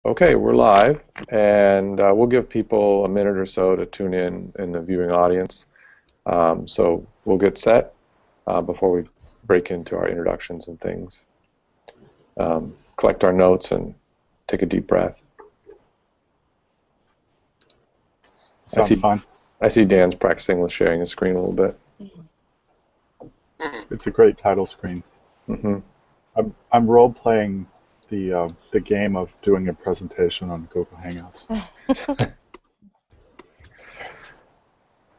Okay, we're live, and we'll give people a minute or so to tune in the viewing audience. So we'll get set before we break into our introductions and things. Collect our notes and take a deep breath. Sounds fun. I see Dan's practicing with sharing his screen a little bit. It's a great title screen. Mm-hmm. I'm role playing the game of doing a presentation on Google Hangouts.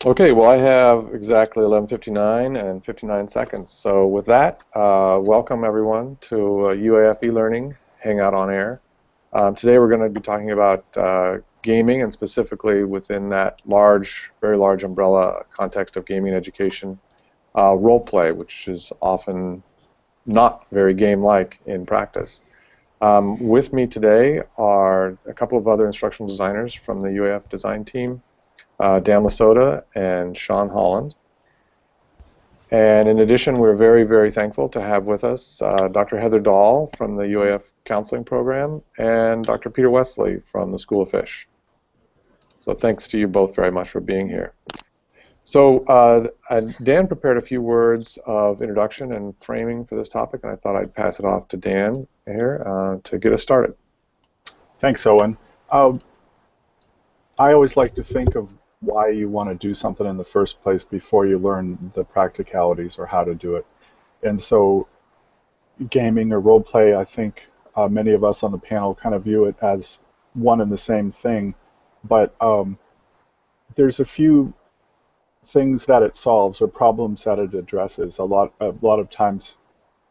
Okay, well I have exactly 11:59 and 59 seconds. So with that, welcome everyone to UAF eLearning Hangout on Air. Today we're going to be talking about gaming, and specifically within that very large umbrella context of gaming education, role play, which is often not very game-like in practice. With me today are a couple of other instructional designers from the UAF design team, Dan LaSota and Sean Holland. And in addition, we're very, very thankful to have with us Dr. Heather Dahl from the UAF counseling program and Dr. Peter Westley from the School of Fish. So thanks to you both very much for being here. So Dan prepared a few words of introduction and framing for this topic, and I thought I'd pass it off to Dan here to get us started. Thanks, Owen. I always like to think of why you want to do something in the first place before you learn the practicalities or how to do it. And so gaming or role play, I think many of us on the panel kind of view it as one and the same thing, but there's a few things that it solves or problems that it addresses. A lot of times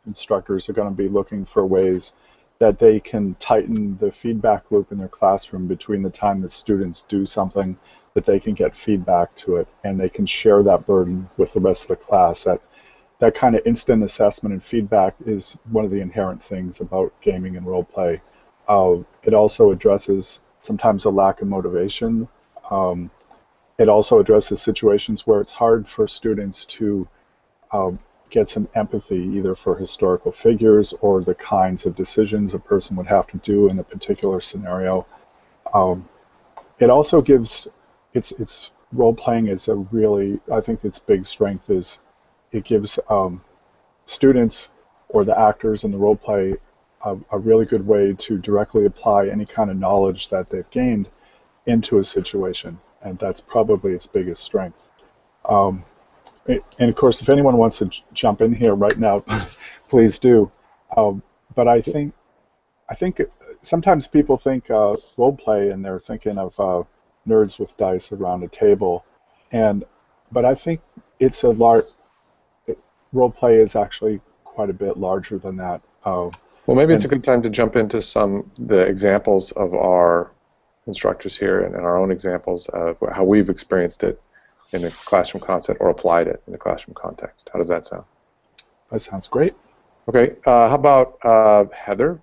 instructors are going to be looking for ways that they can tighten the feedback loop in their classroom between the time that students do something, that they can get feedback to it, and they can share that burden with the rest of the class. That kind of instant assessment and feedback is one of the inherent things about gaming and role play. It also addresses sometimes a lack of motivation. It also addresses situations where it's hard for students to get some empathy, either for historical figures or the kinds of decisions a person would have to do in a particular scenario. It also gives, its role playing is a really, I think its big strength is it gives students or the actors in the role play a really good way to directly apply any kind of knowledge that they've gained into a situation, and that's probably its biggest strength. And of course, if anyone wants to jump in here right now, please do. But I think sometimes people think role play and they're thinking of nerds with dice around a table, but I think it's a large role play is actually quite a bit larger than that. Well, maybe it's a good time to jump into the examples of our instructors here and our own examples of how we've experienced it in a classroom context or applied it in a classroom context. How does that sound? That sounds great. Okay. How about Heather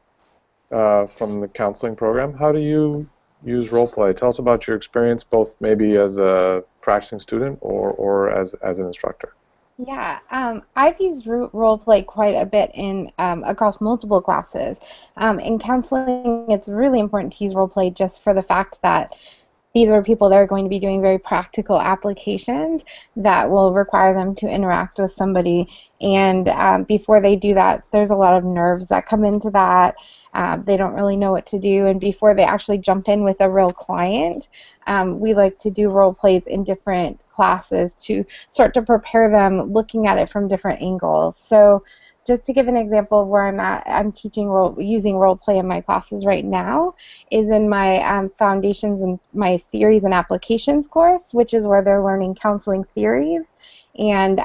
from the counseling program? How do you use role play? Tell us about your experience, both maybe as a practicing student or as an instructor. Yeah, I've used role play quite a bit in across multiple classes. In counseling, it's really important to use role play just for the fact that these are people that are going to be doing very practical applications that will require them to interact with somebody. And before they do that, there's a lot of nerves that come into that. They don't really know what to do. And before they actually jump in with a real client, we like to do role plays in different classes to start to prepare them looking at it from different angles. So just to give an example of where I'm at, I'm teaching using role play in my classes right now is in my foundations and my theories and applications course, which is where they're learning counseling theories. And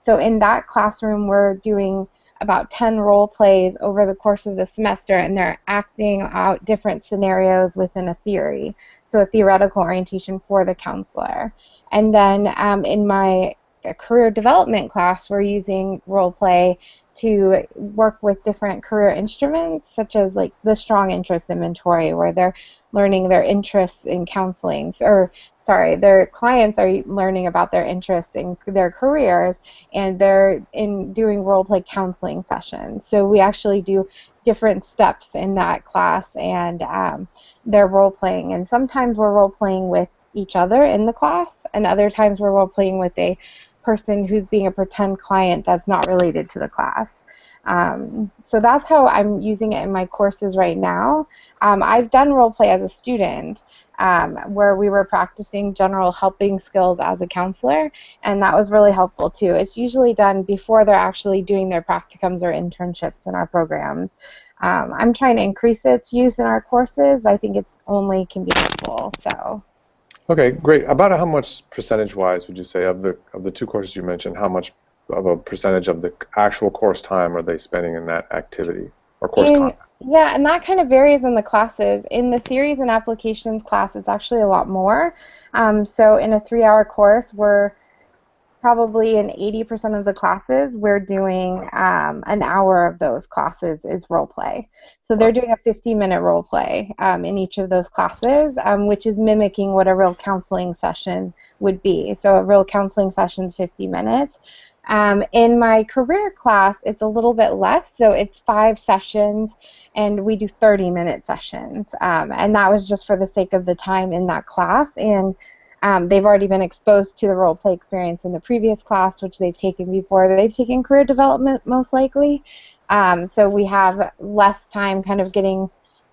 so in that classroom, we're doing about 10 role plays over the course of the semester, and they're acting out different scenarios within a theory, so a theoretical orientation for the counselor. And then in my career development class, we're using role play to work with different career instruments, such as like the strong interest inventory, where they're learning their interests in counseling, or sorry, their clients are learning about their interests in their careers, and they're doing role play counseling sessions. So we actually do different steps in that class, and they're role playing. And sometimes we're role playing with each other in the class, and other times we're role playing with a person who's being a pretend client that's not related to the class. So that's how I'm using it in my courses right now. I've done role play as a student, where we were practicing general helping skills as a counselor, and that was really helpful too. It's usually done before they're actually doing their practicums or internships in our programs. I'm trying to increase its use in our courses. I think it's only can be helpful. So. Okay, great. About how much percentage-wise would you say of the two courses you mentioned, how much of a percentage of the actual course time are they spending in that activity or course content? Yeah, and that kind of varies in the classes. In the theories and applications class, it's actually a lot more. So in a 3-hour course, we're probably in 80% of the classes, we're doing an hour of those classes is role play. So they're doing a 50-minute role play in each of those classes, which is mimicking what a real counseling session would be. So a real counseling session is 50 minutes. In my career class, it's a little bit less, so it's 5 sessions, and we do 30-minute sessions. And that was just for the sake of the time in that class. And they've already been exposed to the role play experience in the previous class, which they've taken before. They've taken career development, most likely. So we have less time kind of getting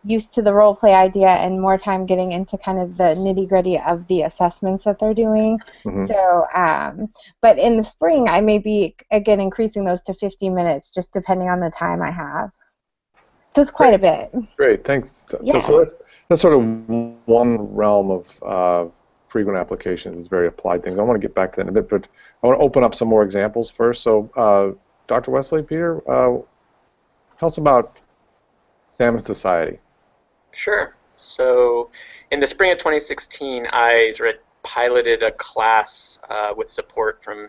used to the role play idea and more time getting into kind of the nitty-gritty of the assessments that they're doing. Mm-hmm. So, but in the spring, I may be, again, increasing those to 50 minutes, just depending on the time I have. So it's quite a bit. Great, thanks. Yeah. So that's sort of one realm of frequent applications, is very applied things. I want to get back to that in a bit, but I want to open up some more examples first. So, Dr. Westley, Peter, tell us about Salmon Society. Sure. So in the spring of 2016, I sort of piloted a class with support from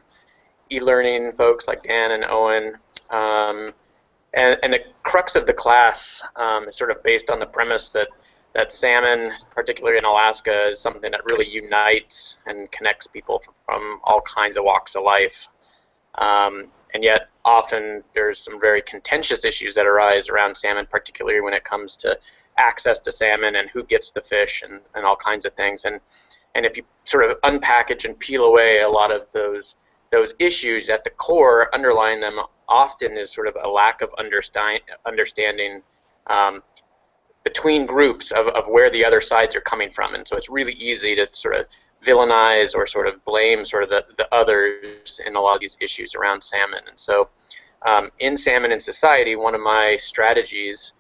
eLearning folks like Dan and Owen. And the crux of the class is sort of based on the premise that salmon, particularly in Alaska, is something that really unites and connects people from all kinds of walks of life. And yet often there's some very contentious issues that arise around salmon, particularly when it comes to access to salmon and who gets the fish and all kinds of things. And if you sort of unpackage and peel away a lot of those issues, at the core, underlying them often is sort of a lack of understanding between groups of where the other sides are coming from. And so it's really easy to sort of villainize or sort of blame sort of the others in a lot of these issues around salmon. And so in Salmon in Society, one of my strategies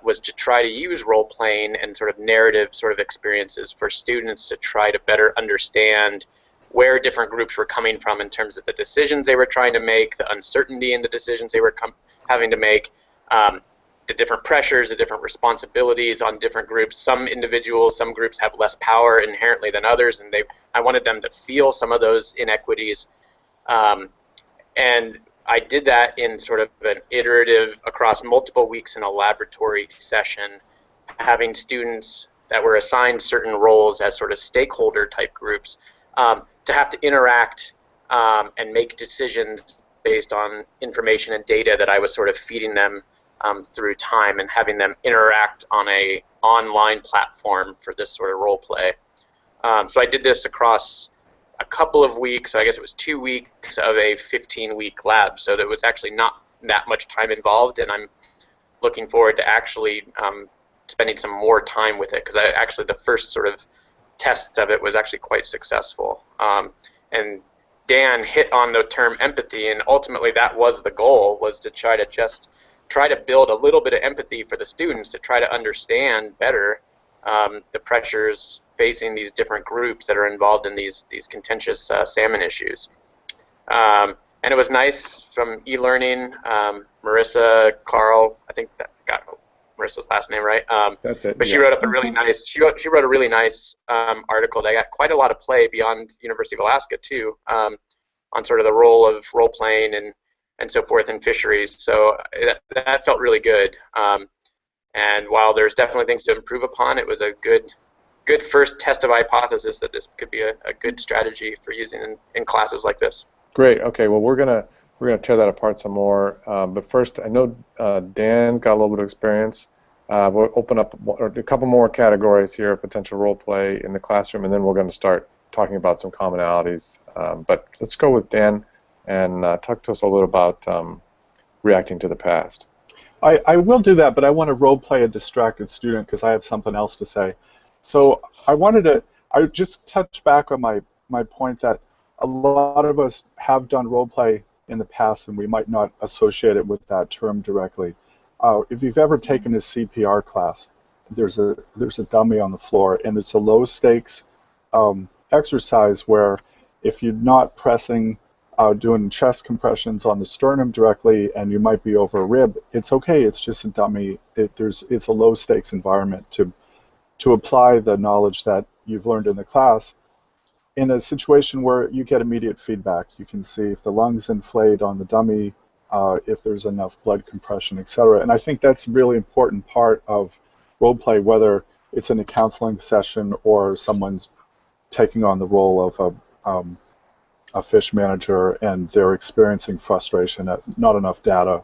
was to try to use role-playing and sort of narrative sort of experiences for students to try to better understand where different groups were coming from in terms of the decisions they were trying to make, the uncertainty in the decisions they were having to make, the different pressures, the different responsibilities on different groups. Some groups have less power inherently than others, and I wanted them to feel some of those inequities. And I did that in sort of an iterative, across multiple weeks in a laboratory session, having students that were assigned certain roles as sort of stakeholder type groups to have to interact and make decisions based on information and data that I was sort of feeding them through time, and having them interact on a online platform for this sort of role play. So I did this across a couple of weeks. So I guess it was 2 weeks of a 15-week lab. So there was actually not that much time involved, and I'm looking forward to actually spending some more time with it, because actually the first sort of test of it was actually quite successful. And Dan hit on the term empathy, and ultimately that was the goal, was to try to build a little bit of empathy for the students, to try to understand better the pressures facing these different groups that are involved in these contentious salmon issues. And it was nice from eLearning, Marissa, Carl, I think that got Marissa's last name right. That's it. But she wrote up a really nice, she wrote a really nice article that got quite a lot of play beyond University of Alaska too, on sort of the role of role playing and so forth in fisheries. So that felt really good. And while there's definitely things to improve upon, it was a good good first test of hypothesis that this could be a good strategy for using in classes like this. Great. Okay. Well, we're gonna tear that apart some more. But first, I know Dan's got a little bit of experience. We'll open up a couple more categories here of potential role play in the classroom, and then we're going to start talking about some commonalities. But let's go with Dan and talk to us a little about reacting to the past. I will do that, but I want to role play a distracted student because I have something else to say. So I just touch back on my point that a lot of us have done role play in the past, and we might not associate it with that term directly. If you've ever taken a CPR class, there's a dummy on the floor, and it's a low stakes exercise where if you're not pressing, doing chest compressions on the sternum directly, and you might be over a rib, it's okay. It's just a dummy. It's a low stakes environment to apply the knowledge that you've learned in the class in a situation where you get immediate feedback. You can see if the lungs inflate on the dummy, if there's enough blood compression, etc. And I think that's a really important part of role play, whether it's in a counseling session or someone's taking on the role of a fish manager and they're experiencing frustration at not enough data.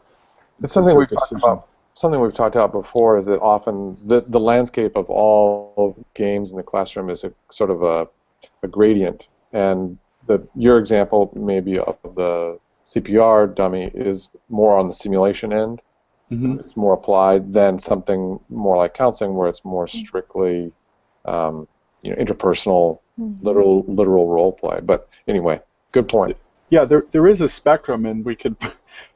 It's something we've talked about. Something we've talked about before is that often the landscape of all games in the classroom is a sort of a gradient, and your example maybe of the CPR dummy is more on the simulation end. Mm-hmm. It's more applied than something more like counseling, where it's more strictly, interpersonal, literal role play. But anyway, good point. Yeah, there is a spectrum, and we could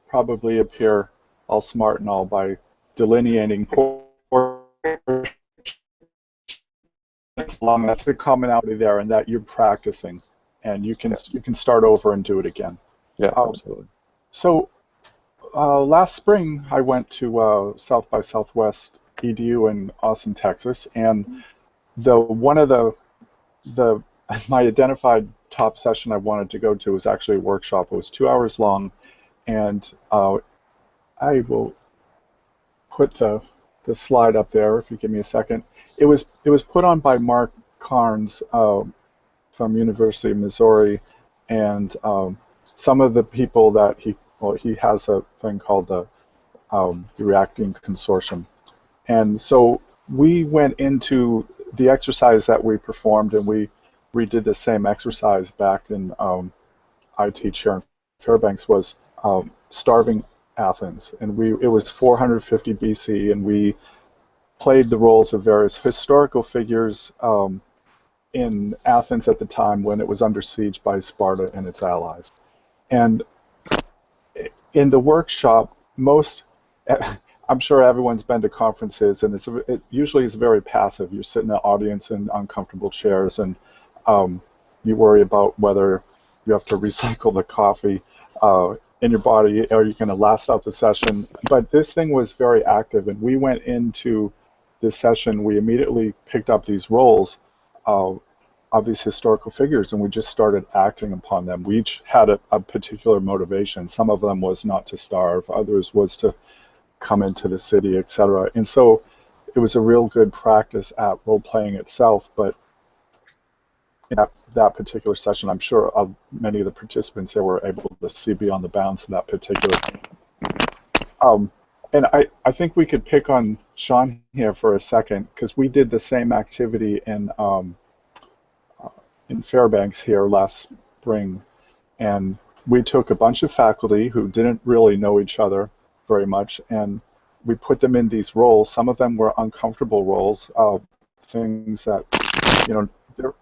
probably appear all smart and all by delineating. That's the commonality there, and that you're practicing, and you can start over and do it again. Yeah, absolutely. So last spring, I went to South by Southwest EDU in Austin, Texas, and one of my identified top session I wanted to go to was actually a workshop. It was 2 hours long, and I will put the slide up there if you give me a second. It was put on by Mark Carnes from University of Missouri, and some of the people that he has a thing called the Reacting Consortium. And so we went into the exercise that we performed, and we redid the same exercise back in I teach here in Fairbanks, was starving Athens. And it was 450 BC, and we played the roles of various historical figures in Athens at the time when it was under siege by Sparta and its allies. And in the workshop, I'm sure everyone's been to conferences, and it usually is very passive. You sit in the audience in uncomfortable chairs, and you worry about whether you have to recycle the coffee in your body, or you're going to last out the session. But this thing was very active, and we went into this session, we immediately picked up these roles of these historical figures, and we just started acting upon them. We each had a particular motivation. Some of them was not to starve, others was to come into the city, etc. And so it was a real good practice at role-playing itself, but in that particular session, I'm sure many of the participants there were able to see beyond the bounds of that particular and I think we could pick on Sean here for a second, because we did the same activity in Fairbanks here last spring, and we took a bunch of faculty who didn't really know each other very much, and we put them in these roles. Some of them were uncomfortable roles, things that,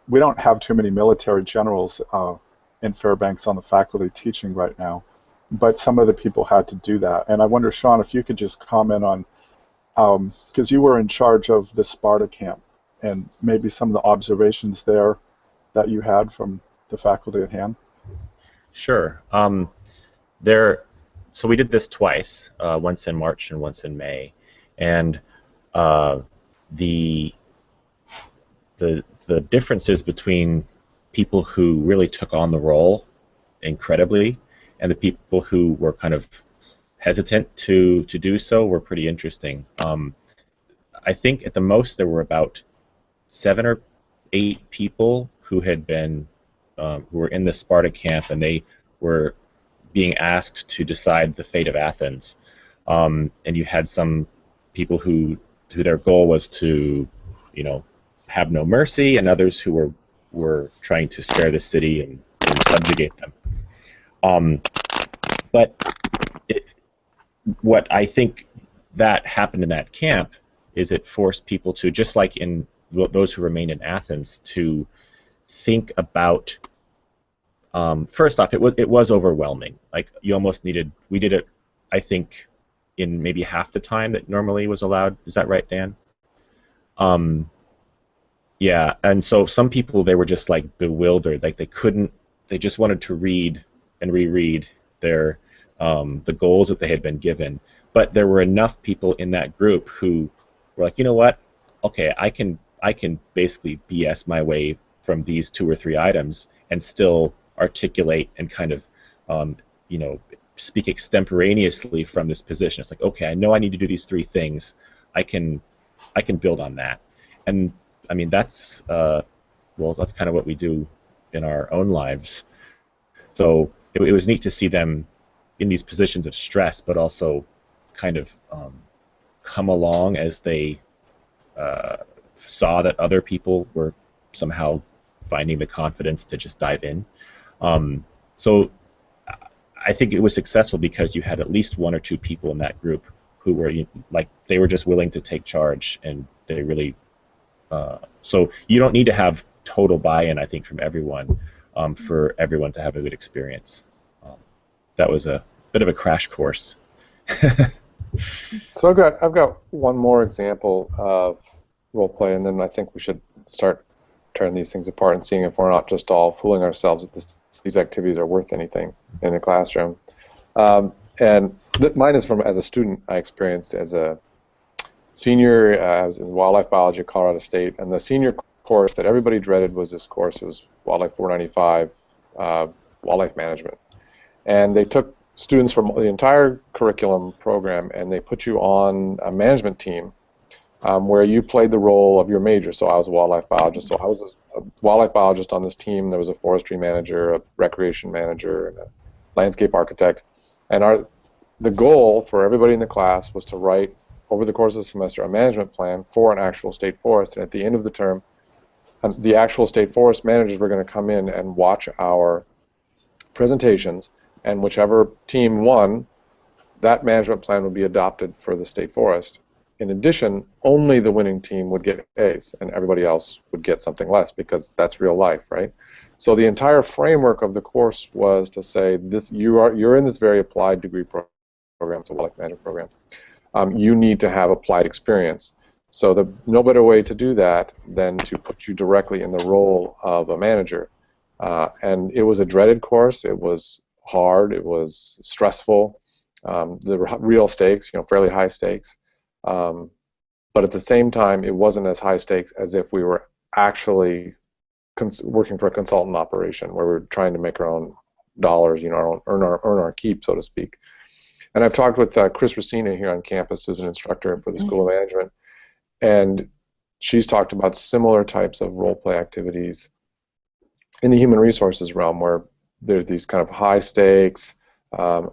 we don't have too many military generals in Fairbanks on the faculty teaching right now, but some of the people had to do that. And I wonder, Sean, if you could just comment on, because you were in charge of the Sparta Camp, and maybe some of the observations there that you had from the faculty at hand. Sure. So we did this twice, once in March and once in May, and the differences between people who really took on the role incredibly and the people who were kind of hesitant to do so were pretty interesting. I think at the most there were about 7 8 people who had been who were in the Sparta camp, and they were being asked to decide the fate of Athens. And you had some people who their goal was to, have no mercy, and others who were trying to spare the city and subjugate them. But what I think that happened in that camp is it forced people to, just like in those who remained in Athens, to think about. First off, it was overwhelming. Like, you almost needed. We did it, I think, in maybe half the time that normally was allowed. Is that right, Dan? Yeah, and so some people, they were just like bewildered. Like, they just wanted to read and reread their the goals that they had been given. But there were enough people in that group who were like, you know what? Okay, I can basically BS my way from these 2 or 3 items and still articulate and kind of speak extemporaneously from this position. It's like, okay, I know I need to do these 3 things. I can build on that. And I mean, that's that's kind of what we do in our own lives. So it was neat to see them in these positions of stress, but also kind of come along as they saw that other people were somehow finding the confidence to just dive in. So I think it was successful because you had at least 1 or 2 people in that group who were they were just willing to take charge, and they really. So you don't need to have total buy-in, I think, from everyone for everyone to have a good experience. That was a bit of a crash course. So I've got one more example of role play, and then I think we should start tearing these things apart and seeing if we're not just all fooling ourselves that these activities are worth anything in the classroom. And mine is as a student. I experienced as a senior. I was in wildlife biology at Colorado State, and the senior course that everybody dreaded was this course. It was Wildlife 495, Wildlife Management. And they took students from the entire curriculum program, and they put you on a management team where you played the role of your major. So I was a wildlife biologist. So I was a wildlife biologist on this team. There was a forestry manager, a recreation manager, and a landscape architect. And the goal for everybody in the class was to write, over the course of the semester, a management plan for an actual state forest. And at the end of the term, the actual state forest managers were going to come in and watch our presentations, and whichever team won, that management plan would be adopted for the state forest. In addition, only the winning team would get A's, and everybody else would get something less, because that's real life, right? So the entire framework of the course was to say, you're in this very applied degree program, it's a wildlife management program. You need to have applied experience. So no better way to do that than to put you directly in the role of a manager. And it was a dreaded course. It was hard. It was stressful. The real stakes, fairly high stakes. But at the same time, it wasn't as high stakes as if we were actually working for a consultant operation where we're trying to make our own dollars, earn our keep, so to speak. And I've talked with Chris Racina here on campus, who's an instructor for the School of Management, and she's talked about similar types of role play activities in the human resources realm, where there's these kind of high stakes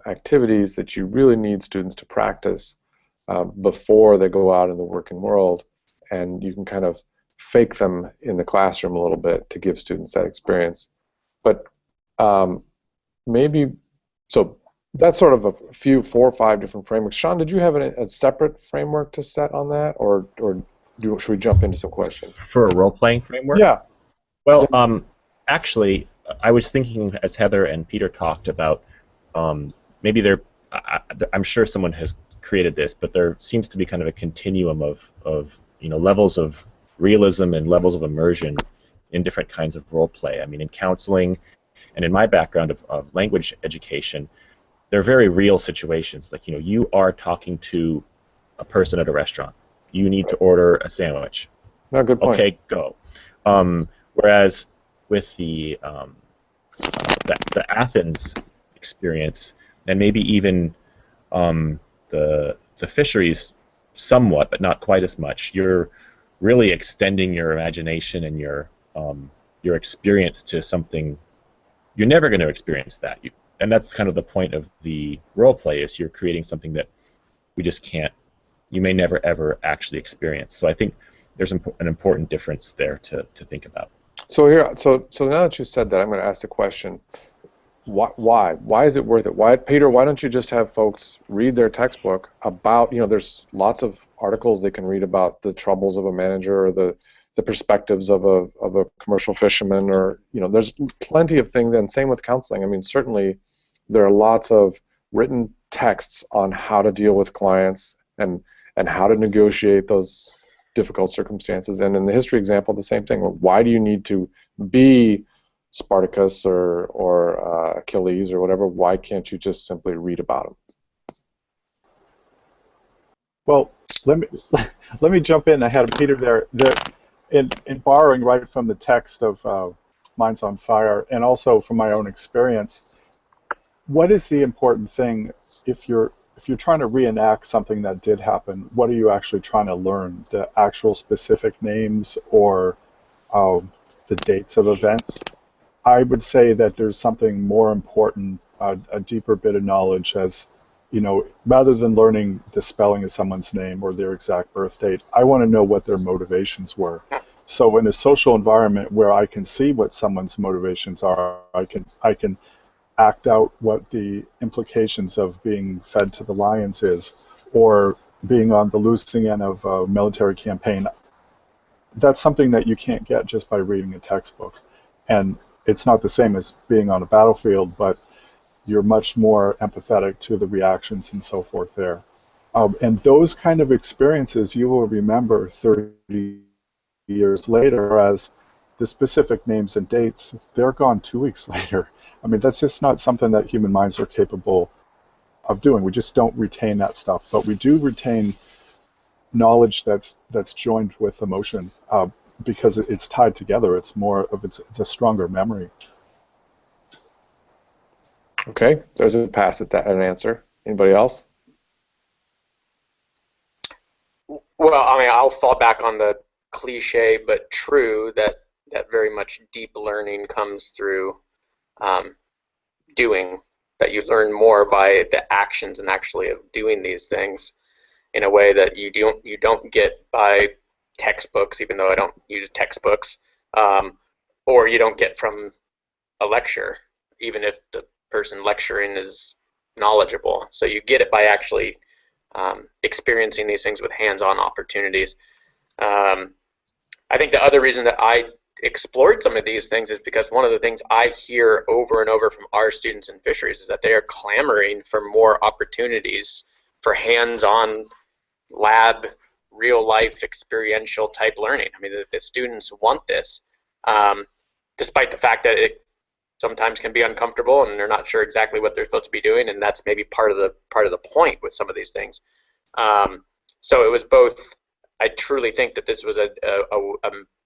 activities that you really need students to practice before they go out in the working world, and you can kind of fake them in the classroom a little bit to give students that experience. But so that's sort of a few, 4 or 5 different frameworks. Sean, did you have a separate framework to set on that, or should we jump into some questions? For a role-playing framework? Yeah. Well, actually, I was thinking, as Heather and Peter talked about, maybe I'm sure someone has created this, but there seems to be kind of a continuum of levels of realism and levels of immersion in different kinds of role play. I mean, in counseling and in my background of language education, they're very real situations. Like, you are talking to a person at a restaurant. You need to order a sandwich. No, good point. Okay, go. Whereas with the Athens experience, and maybe even the Fisheries somewhat, but not quite as much, you're really extending your imagination and your your experience to something. You're never going to experience that, and that's kind of the point of the role play, is you're creating something that we just can't. You may never ever actually experience. So I think there's an important difference there to think about. So now that you said that, I'm going to ask the question: Why is it worth it? Peter? Why don't you just have folks read their textbook about? There's lots of articles they can read about the troubles of a manager, or the perspectives of a commercial fisherman, or there's plenty of things. And same with counseling. I mean, certainly there are lots of written texts on how to deal with clients and how to negotiate those difficult circumstances. And in the history example, the same thing. Why do you need to be Spartacus or Achilles or whatever? Why can't you just simply read about them? Well, let me jump in ahead of Peter there. In borrowing right from the text of Minds on Fire, and also from my own experience, what is the important thing if you're trying to reenact something that did happen? What are you actually trying to learn? The actual specific names or the dates of events? I would say that there's something more important, a deeper bit of knowledge, as rather than learning the spelling of someone's name or their exact birth date. I want to know what their motivations were. So in a social environment where I can see what someone's motivations are, I can act out what the implications of being fed to the lions is, or being on the losing end of a military campaign. That's something that you can't get just by reading a textbook. And it's not the same as being on a battlefield, but you're much more empathetic to the reactions and so forth there. And those kind of experiences you will remember 30 years later, as the specific names and dates, they're gone 2 weeks later. I mean, that's just not something that human minds are capable of doing. We just don't retain that stuff. But we do retain knowledge that's joined with emotion, because it's tied together. It's a stronger memory. Okay, there's a pass at that, an answer. Anybody else? Well, I mean, I'll fall back on the cliche but true that very much deep learning comes through doing. That you learn more by the actions and actually of doing these things in a way that you don't get by textbooks, even though I don't use textbooks, or you don't get from a lecture, even if the person lecturing is knowledgeable. So you get it by actually experiencing these things with hands-on opportunities. I think the other reason that I explored some of these things is because one of the things I hear over and over from our students in fisheries is that they are clamoring for more opportunities for hands-on lab, real-life experiential type learning. I mean, the students want this, despite the fact that it sometimes can be uncomfortable and they're not sure exactly what they're supposed to be doing, and that's maybe part of the point with some of these things. So it was both. I truly think that this was a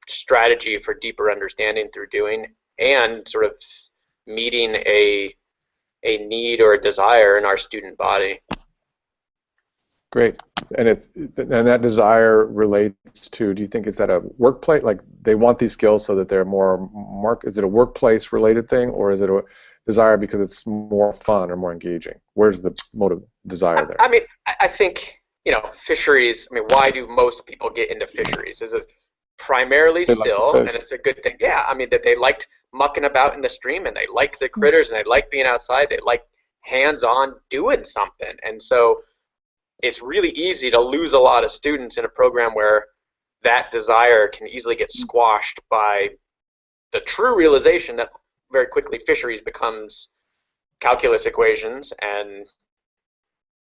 strategy for deeper understanding through doing, and sort of meeting a need or a desire in our student body. Great. And that desire relates to, do you think, is that a workplace, like they want these skills so that they're more is it a workplace related thing, or is it a desire because it's more fun or more engaging? Where's the motive desire there? I mean, I think, fisheries, I mean, why do most people get into fisheries? Is it primarily still, and it's a good thing. Yeah, I mean, that they liked mucking about in the stream, and they like the critters, and they like being outside. They like hands-on doing something. And so it's really easy to lose a lot of students in a program where that desire can easily get squashed by the true realization that very quickly fisheries becomes calculus equations and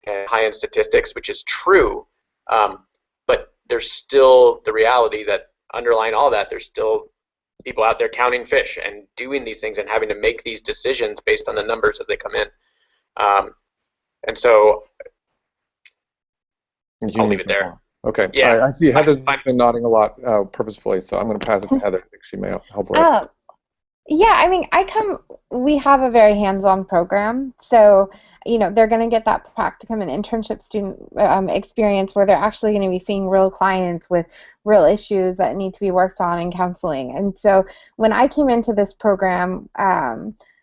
high-end statistics, which is true. But there's still the reality that underlying all that, there's still people out there counting fish and doing these things and having to make these decisions based on the numbers as they come in. And so I'll leave it there. Okay. Yeah. All right. I see Heather's been nodding a lot purposefully, so I'm going to pass it to Heather. I think she may hopefully have Yeah, I mean, we have a very hands-on program. So, they're going to get that practicum and internship student experience where they're actually going to be seeing real clients with real issues that need to be worked on in counseling. And so when I came into this program,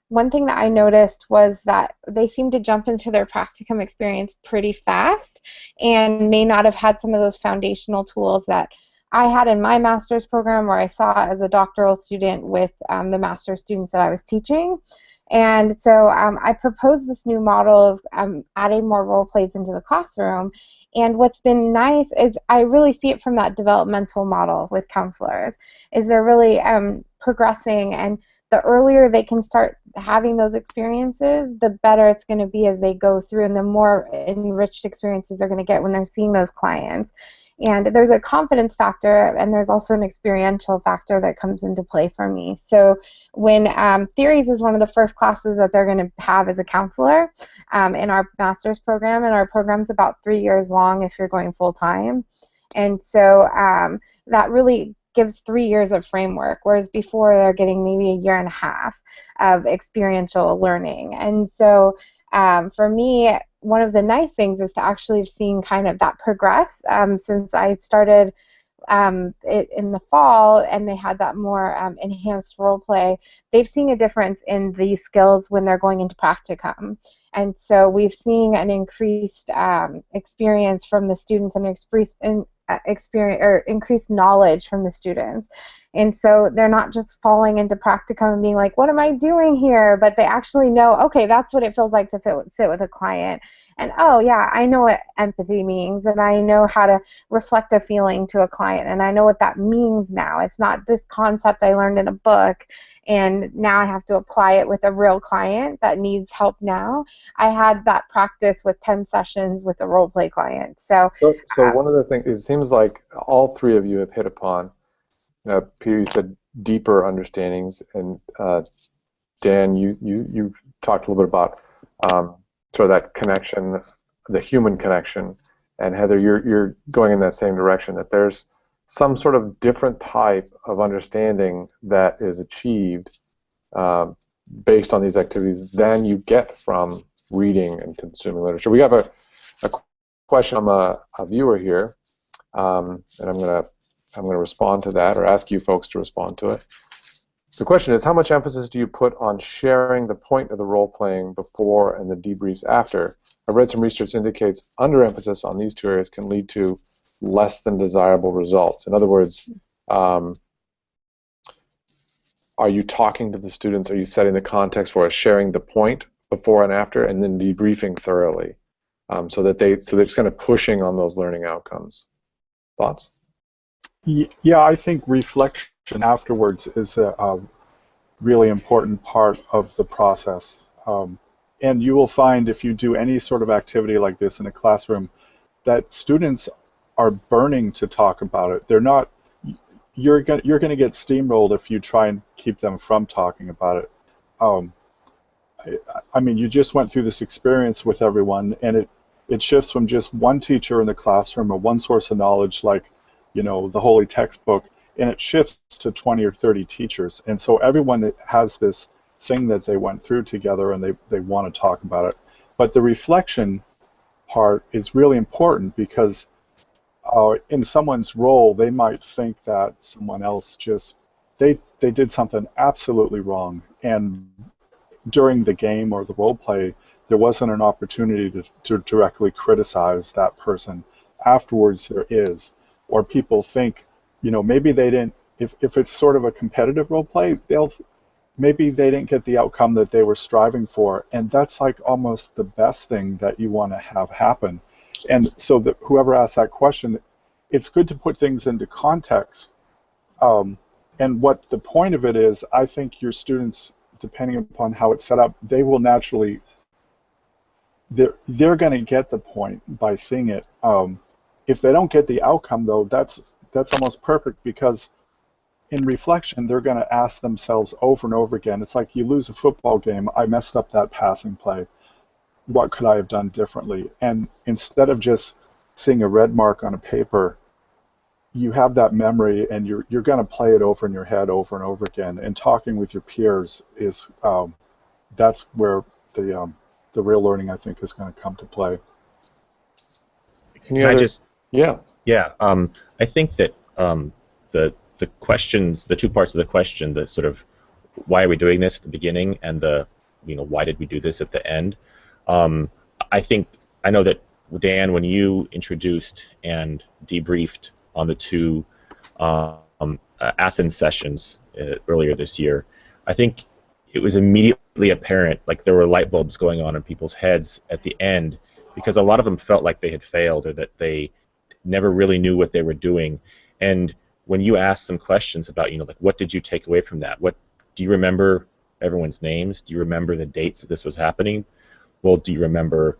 one thing that I noticed was that they seemed to jump into their practicum experience pretty fast and may not have had some of those foundational tools that I had in my master's program, where I saw as a doctoral student with the master's students that I was teaching. And so I proposed this new model of adding more role plays into the classroom. And what's been nice is I really see it from that developmental model with counselors, is they're really progressing, and the earlier they can start having those experiences, the better it's going to be as they go through, and the more enriched experiences they're going to get when they're seeing those clients. And there's a confidence factor, and there's also an experiential factor that comes into play for me. So when Theories is one of the first classes that they're going to have as a counselor in our master's program, and our program's about 3 years long if you're going full-time. And so that really gives 3 years of framework, whereas before they're getting maybe a year and a half of experiential learning. And so for me, one of the nice things is to actually have seen kind of that progress since I started it in the fall, and they had that more enhanced role play. They've seen a difference in these skills when they're going into practicum. And so we've seen an increased experience from the students, and experience or increased knowledge from the students. And so they're not just falling into practicum and being like, what am I doing here? But they actually know, okay, that's what it feels like to sit with a client. And oh yeah, I know what empathy means, and I know how to reflect a feeling to a client, and I know what that means now. It's not this concept I learned in a book and now I have to apply it with a real client that needs help now. I had that practice with 10 sessions with a role play client. So one of the things, it seems like all three of you have hit upon, Peter, you said deeper understandings, and Dan, you talked a little bit about sort of that connection, the human connection, and Heather, you're going in that same direction, that there's some sort of different type of understanding that is achieved based on these activities than you get from reading and consuming literature. We have a question from a viewer here, and I'm going to respond to that, or ask you folks to respond to it. The question is, how much emphasis do you put on sharing the point of the role-playing before and the debriefs after? I've read some research indicates underemphasis on these two areas can lead to less than desirable results. In other words, are you talking to the students? Are you setting the context for sharing the point before and after, and then debriefing thoroughly, so they're just kind of pushing on those learning outcomes? Thoughts? Yeah, I think reflection afterwards is a really important part of the process. And you will find, if you do any sort of activity like this in a classroom, that students are burning to talk about it. They're not. You're going to get steamrolled if you try and keep them from talking about it. I mean, you just went through this experience with everyone, and it shifts from just one teacher in the classroom or one source of knowledge, like, the holy textbook, and it shifts to 20 or 30 teachers. And so everyone has this thing that they went through together, and they want to talk about it. But the reflection part is really important, because in someone's role, they might think that someone else they did something absolutely wrong, and during the game or the role play, there wasn't an opportunity to directly criticize that person. Afterwards, there is. Or people think, maybe they didn't, if it's sort of a competitive role play, maybe they didn't get the outcome that they were striving for, and that's like almost the best thing that you want to have happen. And so that whoever asked that question, it's good to put things into context. And what the point of it is, I think your students, depending upon how it's set up, they will naturally, they're going to get the point by seeing it. If they don't get the outcome, though, that's almost perfect, because in reflection, they're going to ask themselves over and over again. It's like you lose a football game. I messed up that passing play. What could I have done differently? And instead of just seeing a red mark on a paper, you have that memory, and you're going to play it over in your head over and over again. And talking with your peers is that's where the real learning, I think, is going to come to play. Can I just? Yeah. Yeah. I think that the questions, the two parts of the question, the sort of why are we doing this at the beginning, and the why did we do this at the end. I know that Dan, when you introduced and debriefed on the two Athens sessions earlier this year, I think it was immediately apparent, like there were light bulbs going on in people's heads at the end, because a lot of them felt like they had failed or that they never really knew what they were doing. And when you asked some questions about, like what did you take away from that? What do you remember everyone's names? Do you remember the dates that this was happening? Well, do you remember,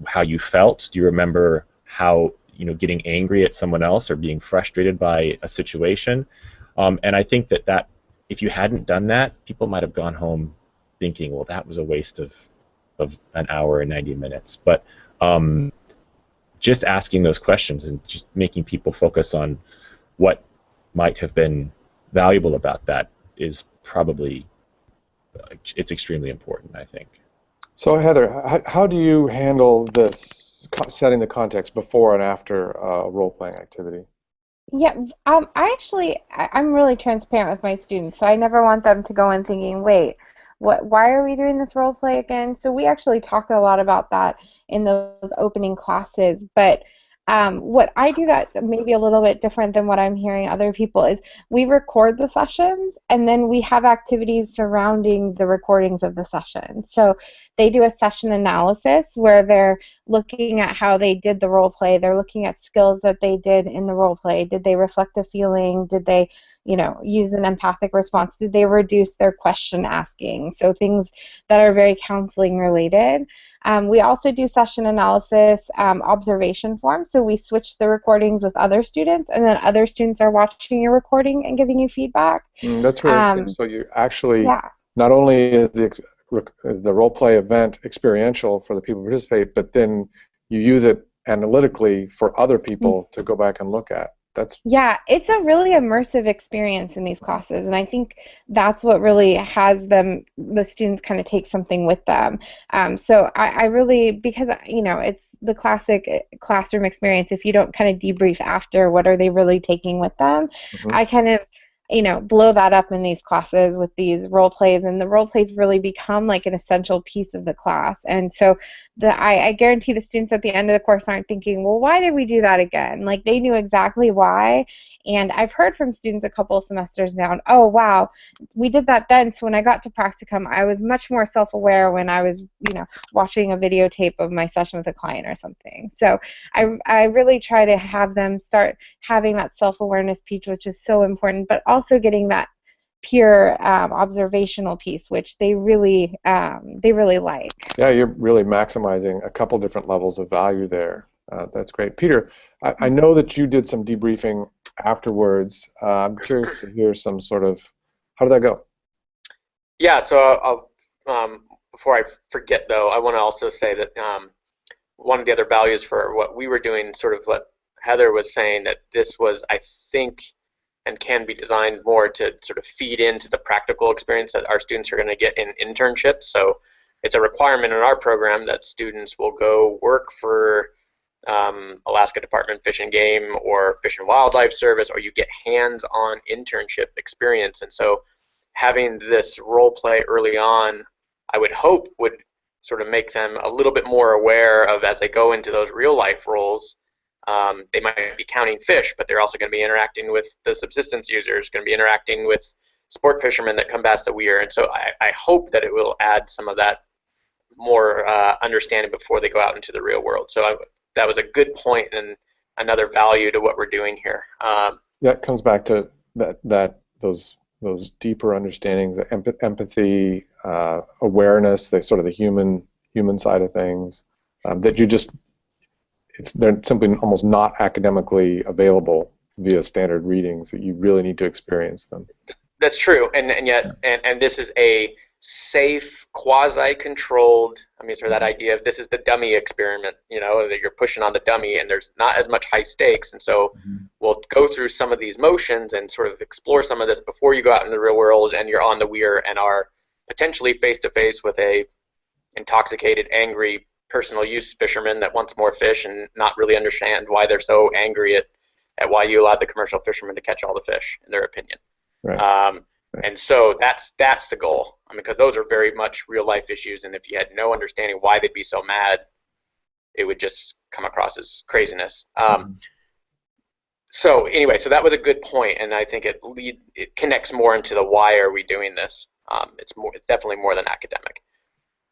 how you felt? Do you remember how, getting angry at someone else or being frustrated by a situation? And I think that if you hadn't done that, people might have gone home thinking, well, that was a waste of an hour and 90 minutes. But just asking those questions and just making people focus on what might have been valuable about that is probably, it's extremely important, I think. So Heather, how do you handle this, setting the context before and after a role-playing activity? Yeah, I'm really transparent with my students, so I never want them to go in thinking, wait, why are we doing this role play again? So we actually talk a lot about that in those opening classes, but what I do that maybe a little bit different than what I'm hearing other people is we record the sessions and then we have activities surrounding the recordings of the session. So they do a session analysis where they're looking at how they did the role play. They're looking at skills that they did in the role play. Did they reflect a feeling? Did they, use an empathic response? Did they reduce their question asking? So things that are very counseling related. We also do session analysis observation forms, so we switch the recordings with other students, and then other students are watching your recording and giving you feedback. That's really interesting. So you actually, yeah. not only is the role play event experiential for the people who participate, but then you use it analytically for other people to go back and look at. Yeah, it's a really immersive experience in these classes, and I think that's what really has the students kind of take something with them. So I really, because, it's the classic classroom experience, if you don't kind of debrief after what are they really taking with them, I kind of, blow that up in these classes with these role plays, and the role plays really become like an essential piece of the class. And so I guarantee the students at the end of the course aren't thinking, well, why did we do that again? Like, they knew exactly why. And I've heard from students a couple of semesters down, oh, wow, we did that then, so when I got to practicum, I was much more self-aware when I was, watching a videotape of my session with a client or something. So I really try to have them start having that self-awareness piece, which is so important, but also getting that pure observational piece, which they really like. Yeah, you're really maximizing a couple different levels of value there. That's great. Peter, I know that you did some debriefing afterwards. I'm curious to hear some sort of, how did that go? Yeah, so before I forget, though, I want to also say that one of the other values for what we were doing, sort of what Heather was saying, that this was, I think, and can be designed more to sort of feed into the practical experience that our students are going to get in internships. So it's a requirement in our program that students will go work for Alaska Department of Fish and Game or Fish and Wildlife Service, or you get hands-on internship experience. And so having this role play early on, I would hope would sort of make them a little bit more aware of, as they go into those real-life roles, they might be counting fish, but they're also going to be interacting with the subsistence users, going to be interacting with sport fishermen that come past the weir. And so I hope that it will add some of that more understanding before they go out into the real world. So that was a good point and another value to what we're doing here. That comes back to those deeper understandings, empathy, awareness, the sort of the human side of things, that you just, they're simply almost not academically available via standard readings, that you really need to experience them. That's true, and yet this is a safe, quasi-controlled, I mean, sort of that idea of this is the dummy experiment, you know, that you're pushing on the dummy and there's not as much high stakes. And so we'll go through some of these motions and sort of explore some of this before you go out in the real world and you're on the weir and are potentially face-to-face with a intoxicated, angry, personal use fisherman that wants more fish and not really understand why they're so angry at why you allowed the commercial fishermen to catch all the fish, in their opinion. Right. And so that's the goal. I mean, because those are very much real life issues, and if you had no understanding why they'd be so mad, it would just come across as craziness. So anyway, so that was a good point, and I think it connects more into the why are we doing this. It's definitely more than academic.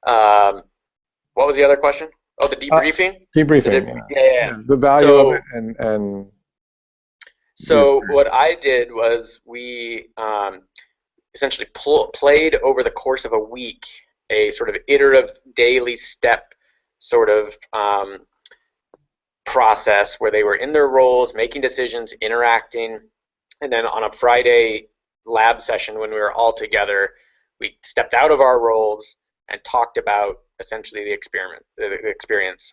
What was the other question? Oh, the debriefing. Debriefing. Yeah. The value of it and. So what I did was we essentially played over the course of a week a sort of iterative daily step sort of process where they were in their roles, making decisions, interacting, and then on a Friday lab session when we were all together, we stepped out of our roles and talked about essentially the experience.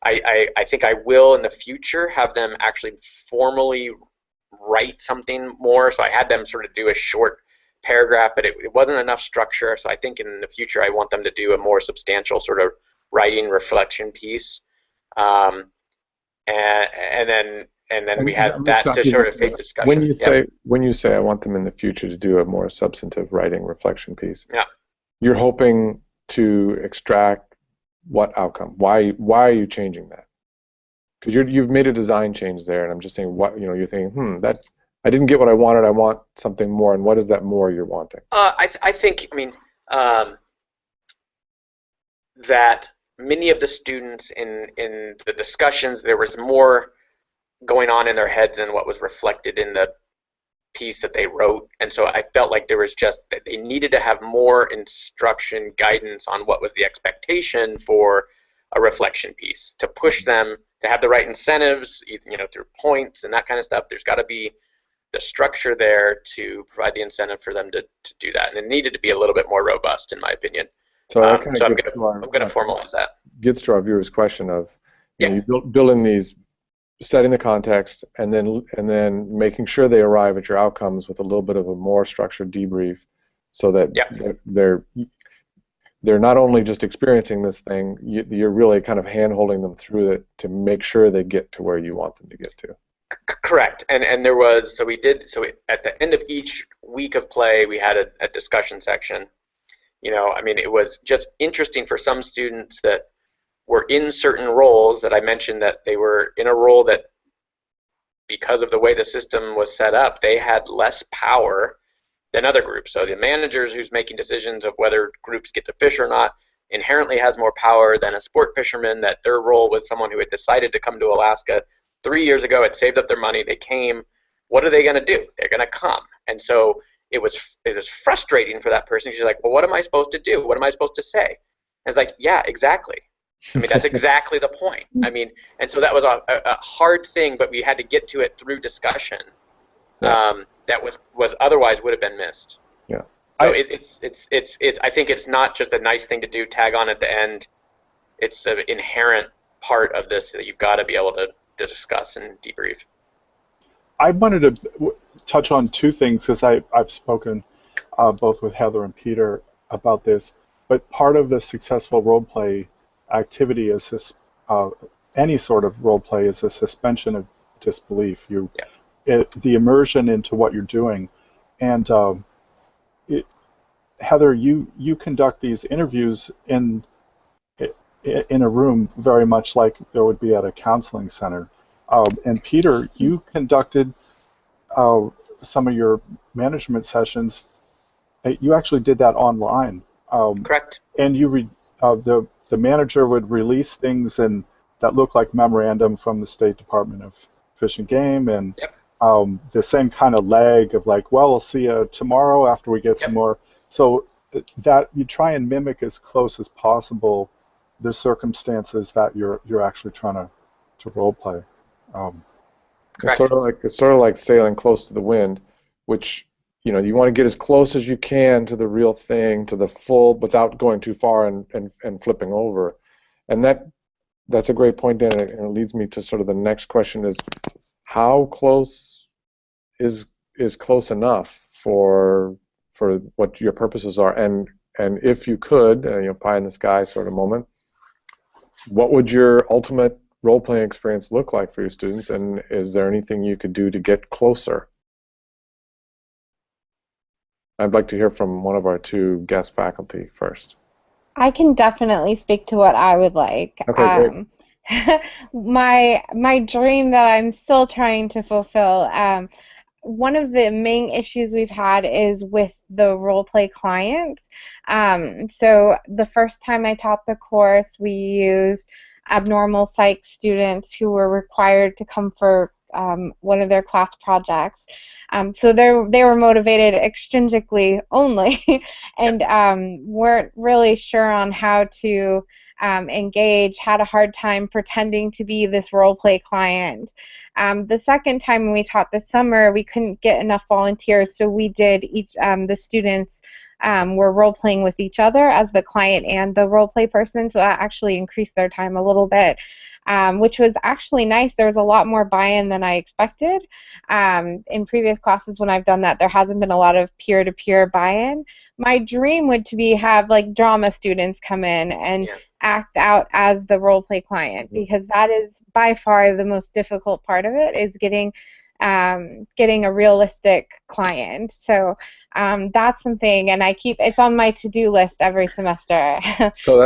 I think I will in the future have them actually formally write something more. So I had them sort of do a short paragraph, but it wasn't enough structure. So I think in the future I want them to do a more substantial sort of writing reflection piece. And then we had that to sort of fake discussion. When you say I want them in the future to do a more substantive writing reflection piece, yeah, you're hoping to extract what outcome? Why are you changing that? Because you've made a design change there, and I'm just saying what you're thinking. That I didn't get what I wanted. I want something more. And what is that more you're wanting? I think that many of the students in the discussions, there was more going on in their heads than what was reflected in the piece that they wrote, and so I felt like there was just that they needed to have more instruction guidance on what was the expectation for a reflection piece to push them to have the right incentives, through points and that kind of stuff. There's got to be the structure there to provide the incentive for them to do that, and it needed to be a little bit more robust, in my opinion. So I'm going to formalize that. Gets to our viewers' question of you building these, setting the context, and then making sure they arrive at your outcomes with a little bit of a more structured debrief, so that they're not only just experiencing this thing, you're really kind of hand-holding them through it to make sure they get to where you want them to get to. Correct. And there was, at the end of each week of play, we had a discussion section. It was just interesting for some students that were in certain roles that I mentioned, that they were in a role that, because of the way the system was set up, they had less power than other groups. So the managers who's making decisions of whether groups get to fish or not inherently has more power than a sport fisherman, that their role was someone who had decided to come to Alaska 3 years ago, had saved up their money, they came. What are they going to do? They're going to come. And so it was frustrating for that person. She's like, well, what am I supposed to do? What am I supposed to say? And it's like, yeah, exactly. That's exactly the point. And so that was a hard thing, but we had to get to it through discussion. That was otherwise would have been missed. Yeah. So I think it's not just a nice thing to do, tag on at the end. It's an inherent part of this that you've got to be able to discuss and debrief. I wanted to touch on two things, because I've spoken both with Heather and Peter about this, but part of the successful role play activity is any sort of role play is a suspension of disbelief. The immersion into what you're doing, and Heather, you conduct these interviews in a room very much like there would be at a counseling center, and Peter, you conducted some of your management sessions. You actually did that online. Correct. And the manager would release things that look like memorandum from the State Department of Fish and Game, and the same kind of lag of like, well, we'll see you tomorrow after we get some more. So that you try and mimic as close as possible the circumstances that you're actually trying to role play. It's sort of like sailing close to the wind, which you want to get as close as you can to the real thing, to the full, without going too far and flipping over. And that's a great point, Dan, and it leads me to sort of the next question is, how close is close enough for what your purposes are? And if you could, pie in the sky sort of moment, what would your ultimate role-playing experience look like for your students, and is there anything you could do to get closer? I'd like to hear from one of our two guest faculty first. I can definitely speak to what I would like. Okay, great. My dream that I'm still trying to fulfill, one of the main issues we've had is with the role play clients. So the first time I taught the course, we used abnormal psych students who were required to come for one of their class projects. So they were motivated extrinsically only and weren't really sure on how to engage, had a hard time pretending to be this role play client. The second time when we taught this summer, we couldn't get enough volunteers, so we did the students were role-playing with each other as the client and the role-play person, so that actually increased their time a little bit, which was actually nice. There was a lot more buy-in than I expected. In previous classes when I've done that, there hasn't been a lot of peer-to-peer buy-in. My dream would to be have like drama students come in and act out as the role-play client, because that is by far the most difficult part of it, is getting a realistic client. So that's something, and it's on my to-do list every semester. So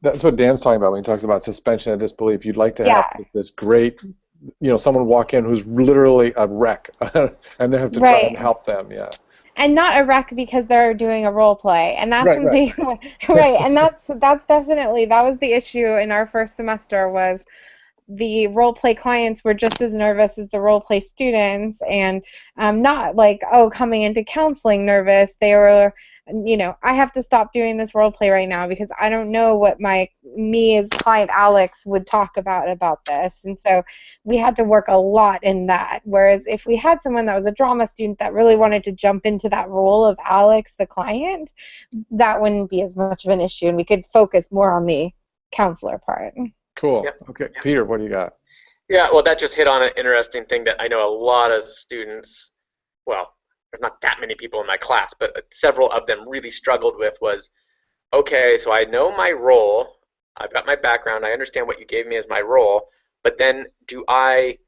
that's what Dan's talking about when he talks about suspension of disbelief. You'd like to have this great, someone walk in who's literally a wreck, and they have to try and help them. Yeah. And not a wreck because they're doing a role play, and that's something, right? And that was the issue in our first semester, was the role play clients were just as nervous as the role play students, and not like, coming into counseling nervous. They were, I have to stop doing this role play right now because I don't know what me as client Alex would talk about this. And so we had to work a lot in that. Whereas if we had someone that was a drama student that really wanted to jump into that role of Alex, the client, that wouldn't be as much of an issue, and we could focus more on the counselor part. Cool. Yep. Okay, Peter, what do you got? Yeah, well, that just hit on an interesting thing that I know a lot of students, well, there's not that many people in my class, but several of them really struggled with was, okay, so I know my role, I've got my background, I understand what you gave me as my role, but then do I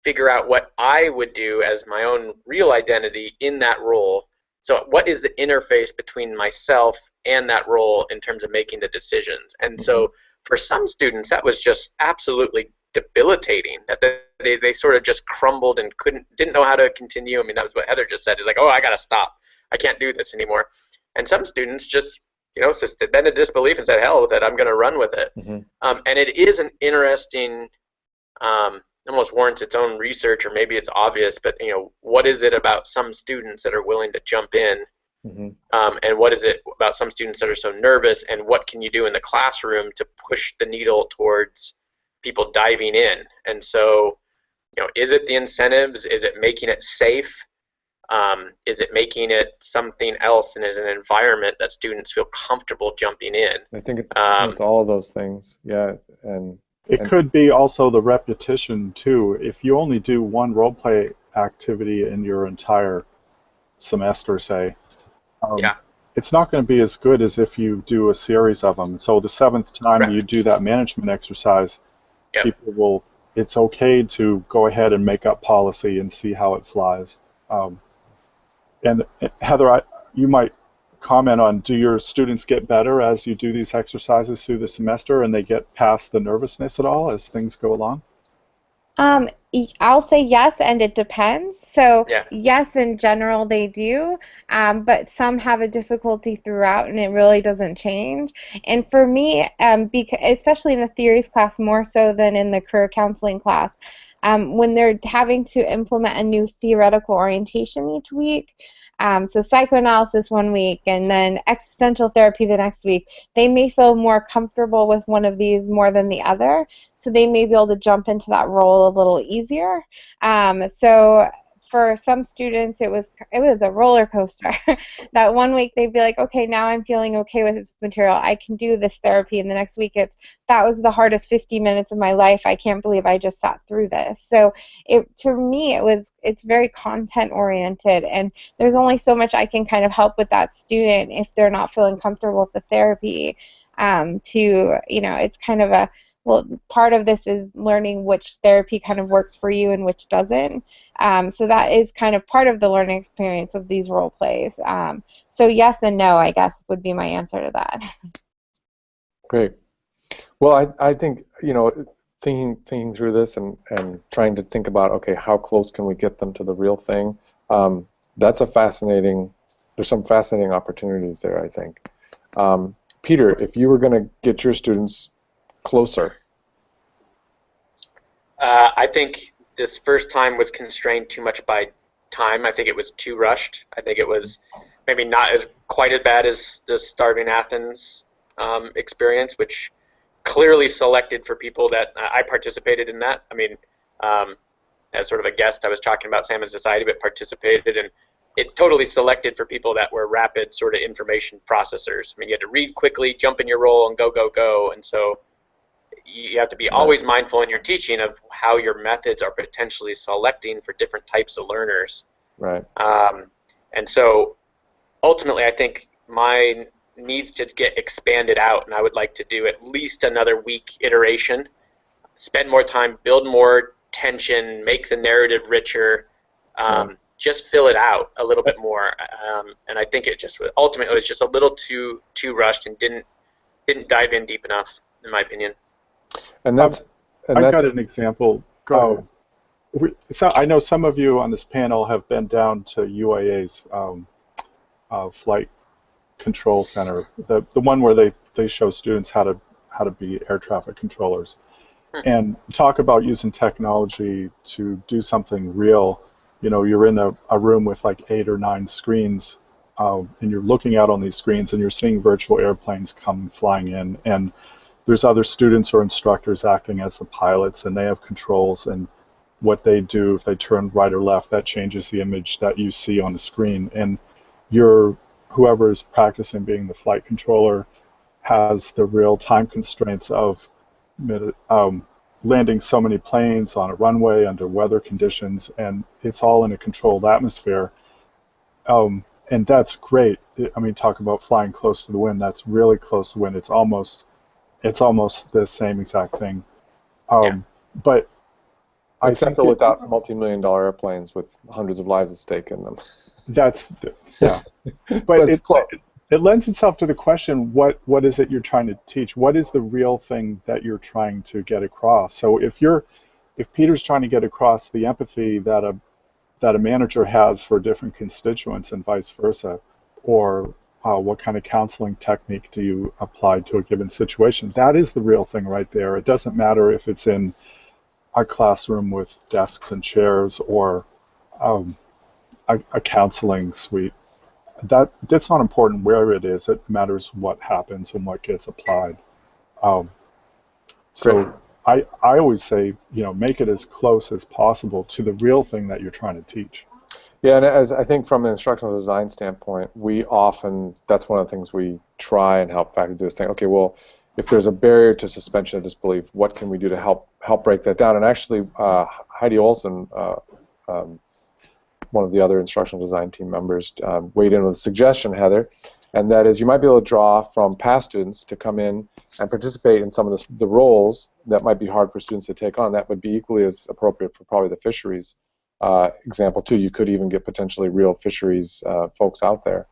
figure out what I would do as my own real identity in that role? So what is the interface between myself and that role in terms of making the decisions? And so for some students, that was just absolutely debilitating, that they sort of just crumbled and didn't know how to continue. I mean, that was what Heather just said, is like, I got to stop. I can't do this anymore. And some students just, suspended disbelief and said, hell with it, I'm going to run with it. And it is an interesting, almost warrants its own research, or maybe it's obvious, but, what is it about some students that are willing to jump in? And what is it about some students that are so nervous, and what can you do in the classroom to push the needle towards people diving in? And so, is it the incentives? Is it making it safe? Is it making it something else, and is an environment that students feel comfortable jumping in? I think it's all of those things, yeah. And it could be also the repetition too. If you only do one role play activity in your entire semester, say, it's not going to be as good as if you do a series of them. So the seventh time you do that management exercise, people it's okay to go ahead and make up policy and see how it flies. And Heather, you might comment on, do your students get better as you do these exercises through the semester, and they get past the nervousness at all as things go along? I'll say yes, and it depends. So yes, in general they do, but some have a difficulty throughout, and it really doesn't change. And for me, especially in the theories class more so than in the career counseling class, when they're having to implement a new theoretical orientation each week, so psychoanalysis one week and then existential therapy the next week, they may feel more comfortable with one of these more than the other, so they may be able to jump into that role a little easier. So for some students, it was a roller coaster. That one week they'd be like, okay, now I'm feeling okay with this material. I can do this therapy. And the next week that was the hardest 50 minutes of my life. I can't believe I just sat through this. So for me, it's very content oriented, and there's only so much I can kind of help with that student if they're not feeling comfortable with the therapy. It's kind of part of this is learning which therapy kind of works for you and which doesn't. So that is kind of part of the learning experience of these role plays. So yes and no, I guess, would be my answer to that. Great. Well, I think, thinking through this and trying to think about, okay, how close can we get them to the real thing? There's some fascinating opportunities there, I think. Peter, if you were going to get your students closer. I think this first time was constrained too much by time. I think it was too rushed. I think it was maybe not quite as bad as the Starving Athens experience, which clearly selected for people that I participated in that. I mean, as sort of a guest, I was talking about Salmon Society, but participated, and it totally selected for people that were rapid sort of information processors. I mean, you had to read quickly, jump in your role, and go, go, go. And so you have to be always mindful in your teaching of how your methods are potentially selecting for different types of learners. Right. And so ultimately, I think mine needs to get expanded out, and I would like to do at least another week iteration, spend more time, build more tension, make the narrative richer, just fill it out a little bit more. And I think it just ultimately was just a little too rushed and didn't dive in deep enough, in my opinion. And that's I got an example. So I know some of you on this panel have been down to UIA's flight control center, the one where they show students how to be air traffic controllers, and talk about using technology to do something real. You're in a room with like 8 or 9 screens, and you're looking out on these screens, and you're seeing virtual airplanes come flying in, and there's other students or instructors acting as the pilots, and they have controls, and what they do, if they turn right or left, that changes the image that you see on the screen. And whoever is practicing being the flight controller has the real time constraints of landing so many planes on a runway under weather conditions, and it's all in a controlled atmosphere. And that's great. I mean, talk about flying close to the wind. That's really close to the wind. It's almost the same exact thing. But except for without multi-million-dollar airplanes with hundreds of lives at stake in them. But it lends itself to the question, what is it you're trying to teach? What is the real thing that you're trying to get across? So if Peter's trying to get across the empathy that a manager has for different constituents and vice versa, or what kind of counseling technique do you apply to a given situation, that is the real thing right there. It doesn't matter if it's in a classroom with desks and chairs or a counseling suite. That's not important where it is. It matters what happens and what gets applied. So I always say, make it as close as possible to the real thing that you're trying to teach. Yeah, and as I think from an instructional design standpoint, that's one of the things we try and help faculty do is think, okay, well, if there's a barrier to suspension of disbelief, what can we do to help break that down? And actually, Heidi Olson, one of the other instructional design team members, weighed in with a suggestion, Heather, and that is you might be able to draw from past students to come in and participate in some of the roles that might be hard for students to take on. That would be equally as appropriate for probably the fisheries example too. You could even get potentially real fisheries folks out there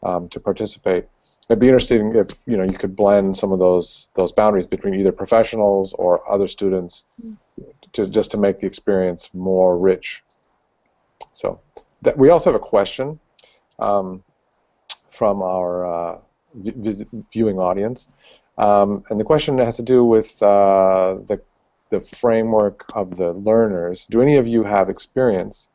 to participate. It'd be interesting if you could blend some of those boundaries between either professionals or other students to make the experience more rich. So we also have a question from our viewing audience, and the question has to do with the framework of the learners. Do any of you have experience